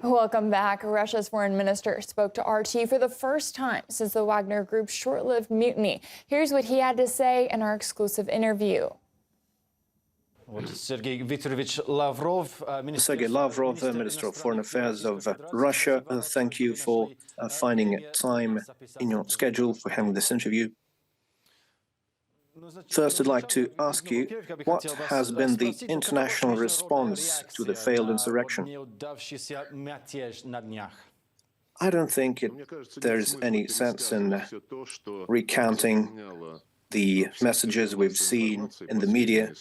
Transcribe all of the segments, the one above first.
Welcome back. Russia's foreign minister spoke to RT for the first time since the Wagner Group's short-lived mutiny. Here's what he had to say in our exclusive interview. Sergey Lavrov, Minister of Foreign Affairs of Russia, thank you for finding time in your schedule for having this interview. First, I'd like to ask you, what has been the international response to the failed insurrection? I don't think there's any sense in recounting the messages we've seen in the media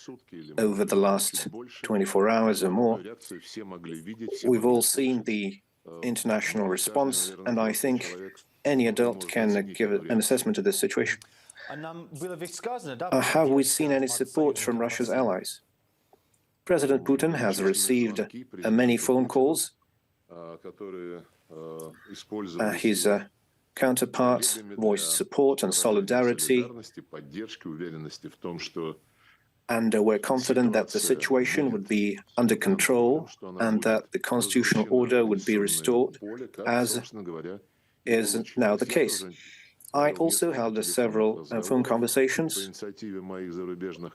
over the last 24 hours or more. We've all seen the international response, and I think any adult can give an assessment of this situation. Have we seen any support from Russia's allies? President Putin has received many phone calls. His counterparts voiced support and solidarity, and we're confident that the situation would be under control and that the constitutional order would be restored, as is now the case. I also held several phone conversations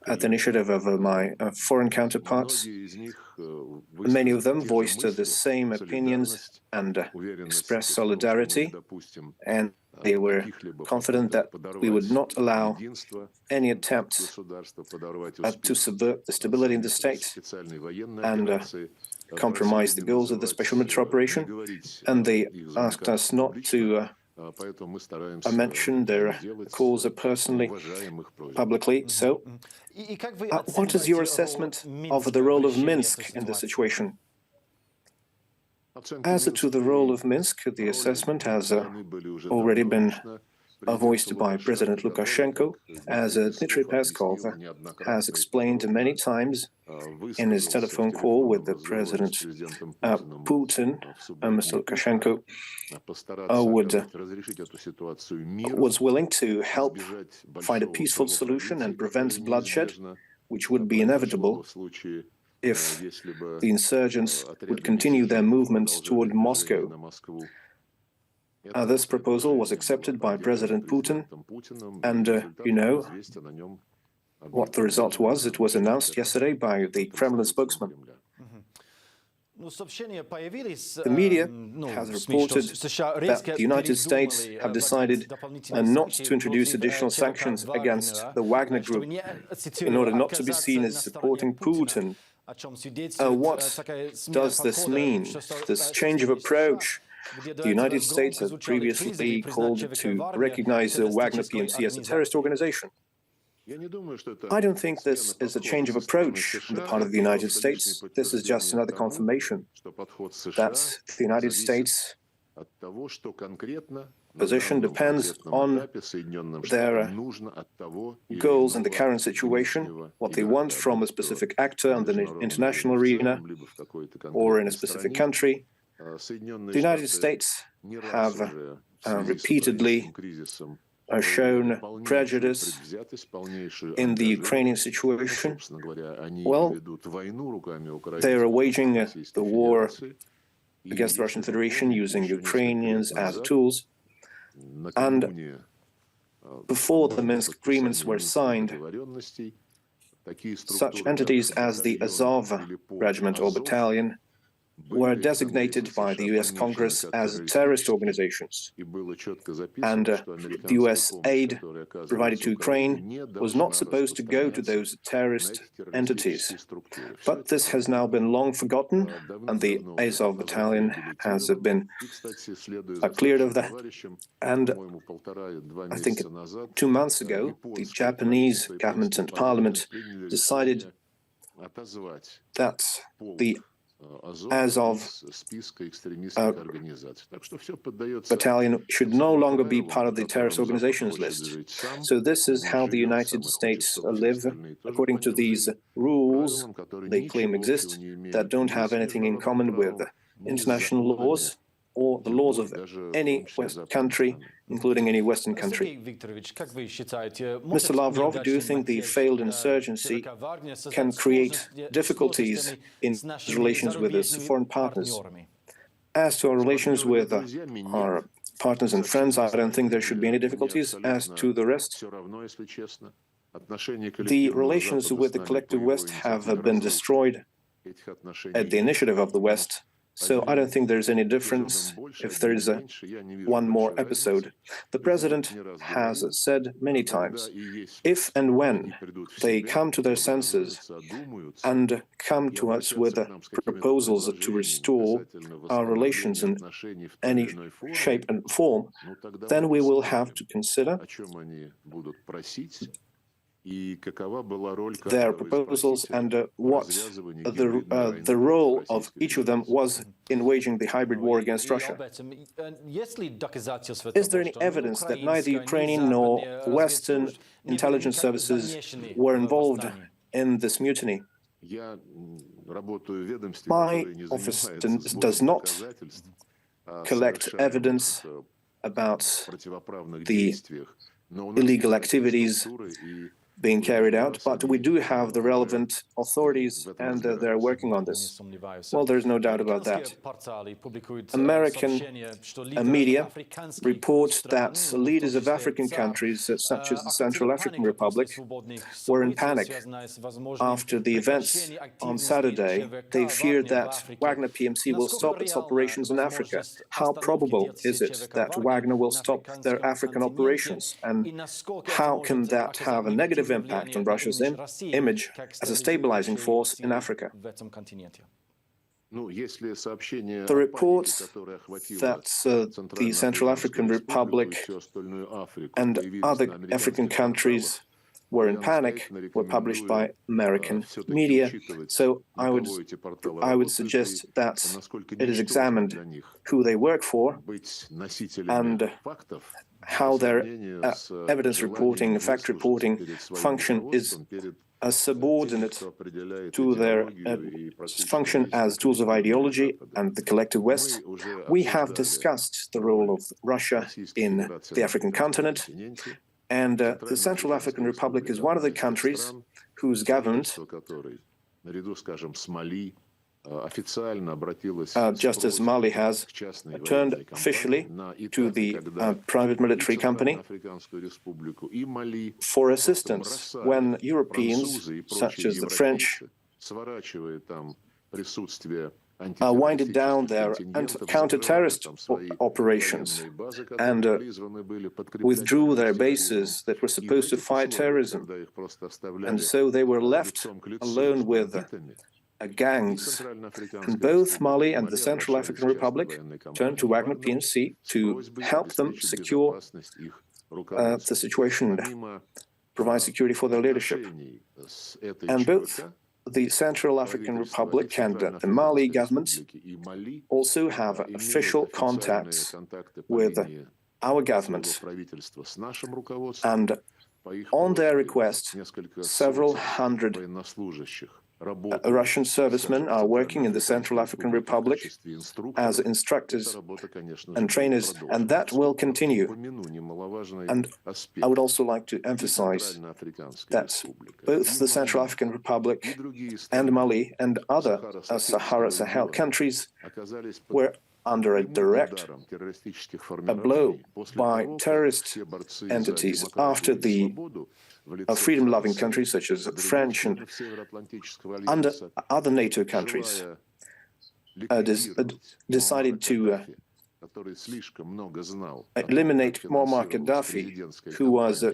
at the initiative of my foreign counterparts. Many of them voiced the same opinions and expressed solidarity, and they were confident that we would not allow any attempts to subvert the stability in the state and compromise the goals of the special military operation. And they asked us not to mention their cause personally, publicly. So, what is your assessment of the role of Minsk in the situation? As to the role of Minsk, the assessment has already been voiced by President Lukashenko, as Dmitry Peskov has explained many times in his telephone call with the President Putin. Mr. Lukashenko was willing to help find a peaceful solution and prevent bloodshed, which would be inevitable if the insurgents would continue their movements toward Moscow. This proposal was accepted by President Putin, and you know what the result was. It was announced yesterday by the Kremlin spokesman. The media has reported that the United States have decided not to introduce additional sanctions against the Wagner Group in order not to be seen as supporting Putin. What does this mean, this change of approach? The United States has previously called to recognize the Wagner PMC as a terrorist organization. I don't think this is a change of approach on the part of the United States. This is just another confirmation that the United States' position depends on their goals in the current situation, what they want from a specific actor on the international arena or in a specific country. The United States have repeatally shown prejudice in the Ukrainian situation. Well, they are waging the war against the Russian Federation using Ukrainians as tools. And before the Minsk agreements were signed, such entities as the Azov regiment or battalion were designated by the US Congress as terrorist organizations. And the US aid provided to Ukraine was not supposed to go to those terrorist entities. But this has now been long forgotten, and the Azov battalion has been cleared of that. And I think 2 months ago, the Japanese government and parliament decided that the Azov battalion should no longer be part of the terrorist organizations list. So this is how the United States live, according to these rules they claim exist, that don't have anything in common with international laws or the laws of any Western country, including any Western country. Mr. Lavrov, do you think the failed insurgency can create difficulties in relations with its foreign partners? As to our relations with our partners and friends, I don't think there should be any difficulties. As to the rest, the relations with the collective West have been destroyed at the initiative of the West, so I don't think there's any difference if there is one more episode. The president has said many times, if and when they come to their senses and come to us with proposals to restore our relations in any shape and form, then we will have to consider their proposals and what the role of each of them was in waging the hybrid war against Russia. Is there any evidence that neither Ukrainian nor Western intelligence services were involved in this mutiny? My office does not collect evidence about the illegal activities being carried out, but we do have the relevant authorities and they're working on this. Well, there's no doubt about that. American media report that leaders of African countries, such as the Central African Republic, were in panic after the events on Saturday. They feared that Wagner PMC will stop its operations in Africa. How probable is it that Wagner will stop their African operations? And how can that have a negative impact on Russia's image as a stabilizing force in Africa? The reports that the Central African Republic and other African countries were in panic were published by American media. So I would suggest that it is examined who they work for and how their evidence reporting, fact reporting function is subordinate to their function as tools of ideology and the collective West. We have discussed the role of Russia in the African continent, and the Central African Republic is one of the countries whose government, just as Mali has, turned officially to the private military company for assistance when Europeans, such as the French, winded down their counter-terrorist operations and withdrew their bases that were supposed to fight terrorism. And so they were left alone with gangs. And both Mali and the Central African Republic turned to Wagner PMC to help them secure the situation, provide security for their leadership. And both the Central African Republic and the Mali governments also have official contacts with our government. And on their request, several hundred Russian servicemen are working in the Central African Republic as instructors and trainers, and that will continue. And I would also like to emphasize that both the Central African Republic and Mali and other Sahara-Sahel countries were under a direct blow by terrorist entities after the freedom-loving countries such as French and other NATO countries decided to eliminate Muammar Gaddafi, who was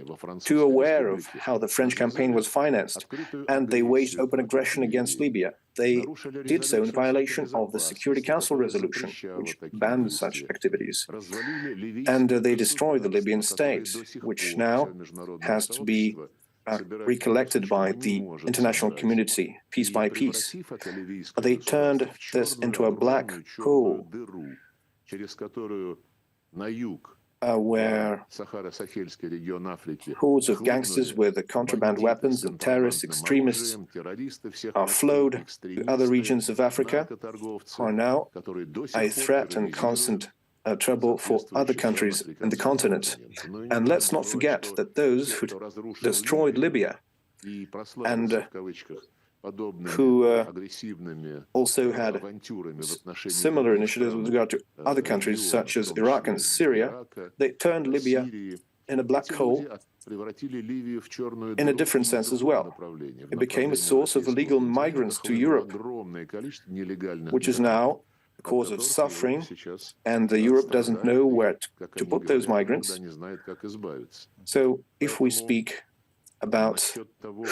too aware of how the French campaign was financed, and they waged open aggression against Libya. They did so in violation of the Security Council resolution, which banned such activities. And they destroyed the Libyan state, which now has to be recollected by the international community piece by piece. They turned this into a black hole where hordes of gangsters with contraband weapons and terrorist extremists are flowed to other regions of Africa, who are now a threat and constant trouble for other countries in the continent. And let's not forget that those who destroyed Libya and who also had similar initiatives with regard to other countries such as Iraq and Syria. They turned Libya in a black hole in a different sense as well. It became a source of illegal migrants to Europe, which is now a cause of suffering, and Europe doesn't know where to put those migrants. So if we speak about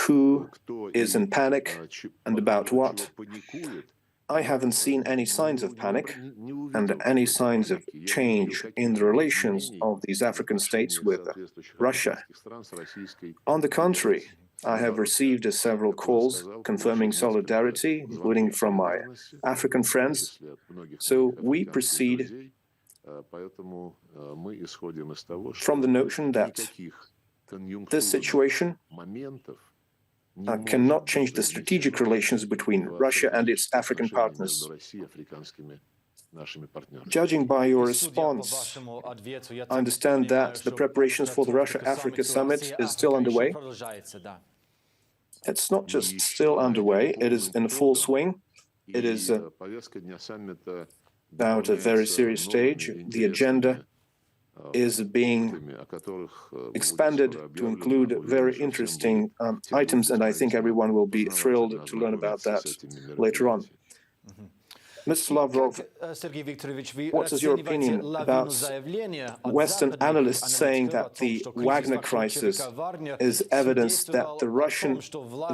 who is in panic and about what, I haven't seen any signs of panic and any signs of change in the relations of these African states with Russia. On the contrary, I have received several calls confirming solidarity, including from my African friends. So we proceed from the notion that this situation cannot change the strategic relations between Russia and its African partners. Judging by your response, I understand that the preparations for the Russia-Africa summit is still underway. It's not just still underway, it is in full swing. It is about a very serious stage. The agenda is being expanded to include very interesting items, and I think everyone will be thrilled to learn about that later on. Mr. Lavrov, what is your opinion about Western analysts saying that the Wagner crisis is evidence that the Russian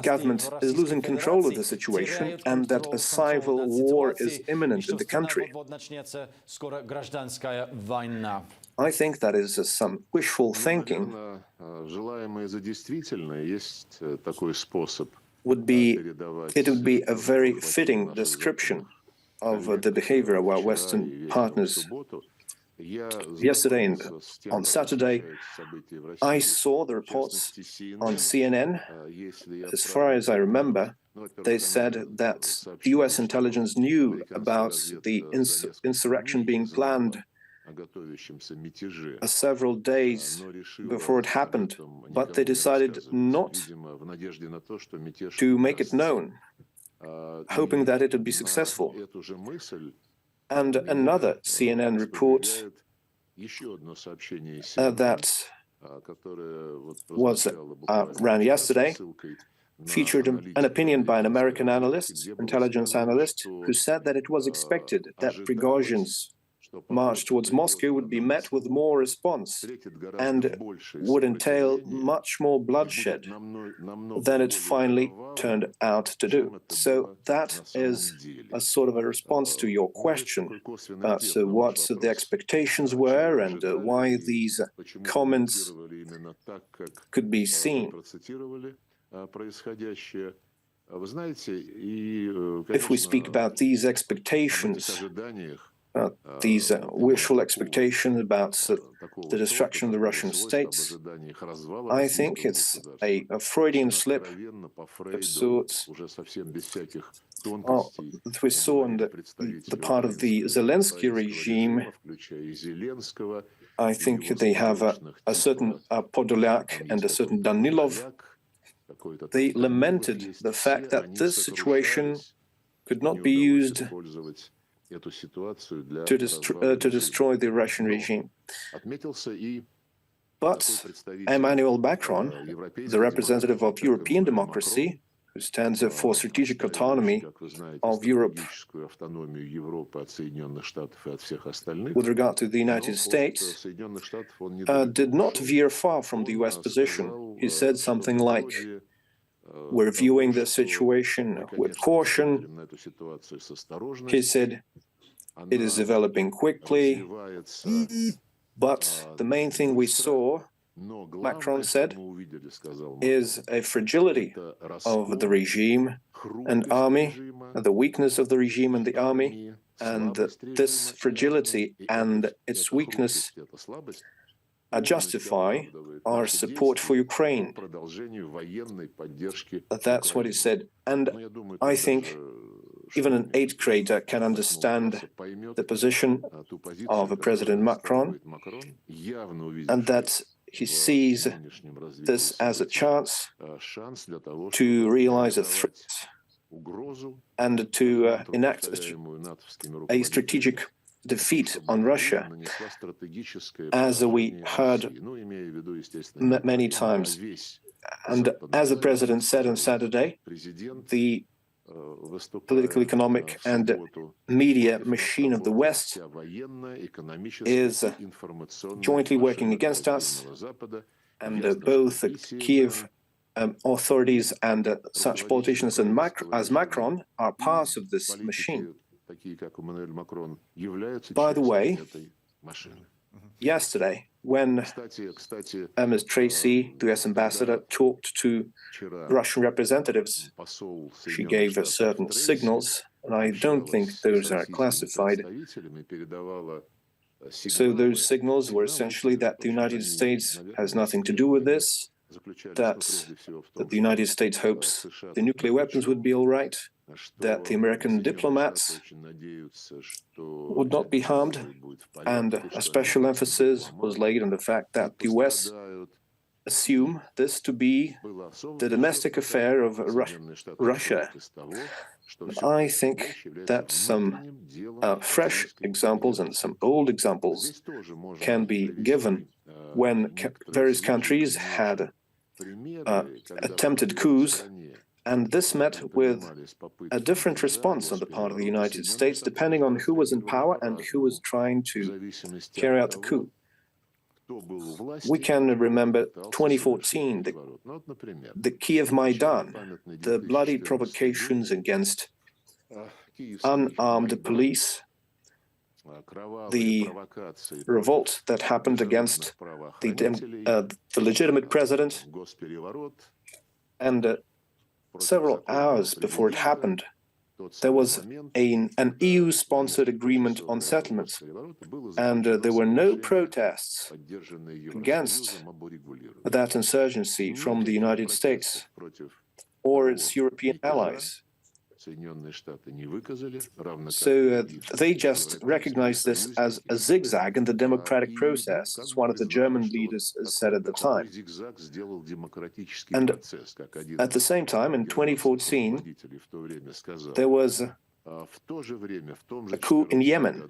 government is losing control of the situation and that a civil war is imminent in the country? I think that is some wishful thinking. It would be a very fitting description of the behavior of our Western partners. Yesterday and on Saturday, I saw the reports on CNN. As far as I remember, they said that the US intelligence knew about the insurrection being planned several days before it happened, but they decided not to make it known, hoping that it would be successful. And another CNN report that ran yesterday featured an opinion by an American analyst, intelligence analyst, who said that it was expected that Prigozhin's march towards Moscow would be met with more response and would entail much more bloodshed than it finally turned out to do. So that is a sort of a response to your question about what the expectations were and why these comments could be seen. If we speak about these expectations, these wishful expectations about the destruction of the Russian states, I think it's a Freudian slip of sorts that we saw in the part of the Zelensky regime. I think they have a certain Podolyak and a certain Danilov. They lamented the fact that this situation could not be used to destroy the Russian regime. But Emmanuel Macron, the representative of European democracy, who stands for strategic autonomy of Europe with regard to the United States, did not veer far from the US position. He said something like, "We're viewing the situation with caution." He said, "It is developing quickly." But the main thing we saw, Macron said, is a fragility of the regime and army, the weakness of the regime and the army, and this fragility and its weakness justify our support for Ukraine. That's what he said. And I think even an eighth grader can understand the position of President Macron, and that he sees this as a chance to realize a threat and to enact a strategic defeat on Russia, as we heard many times. And as the president said on Saturday, the political, economic, and media machine of the West is jointly working against us, and both the Kiev authorities and such politicians as Macron are parts of this machine. By the way, yesterday, when Ms. Tracy, the US ambassador, talked to Russian representatives, she gave certain signals, and I don't think those are classified. So those signals were essentially that the United States has nothing to do with this, that the United States hopes the nuclear weapons would be all right, that the American diplomats would not be harmed, and a special emphasis was laid on the fact that the US assume this to be the domestic affair of Russia. I think that some fresh examples and some old examples can be given when various countries had attempted coups, and this met with a different response on the part of the United States, depending on who was in power and who was trying to carry out the coup. We can remember 2014, the Kiev Maidan, the bloody provocations against unarmed police, the revolt that happened against the legitimate president, and several hours before it happened, there was an EU-sponsored agreement on settlements, and there were no protests against that insurgency from the United States or its European allies. So they just recognized this as a zigzag in the democratic process, as one of the German leaders said at the time. And at the same time, in 2014, there was a coup in Yemen,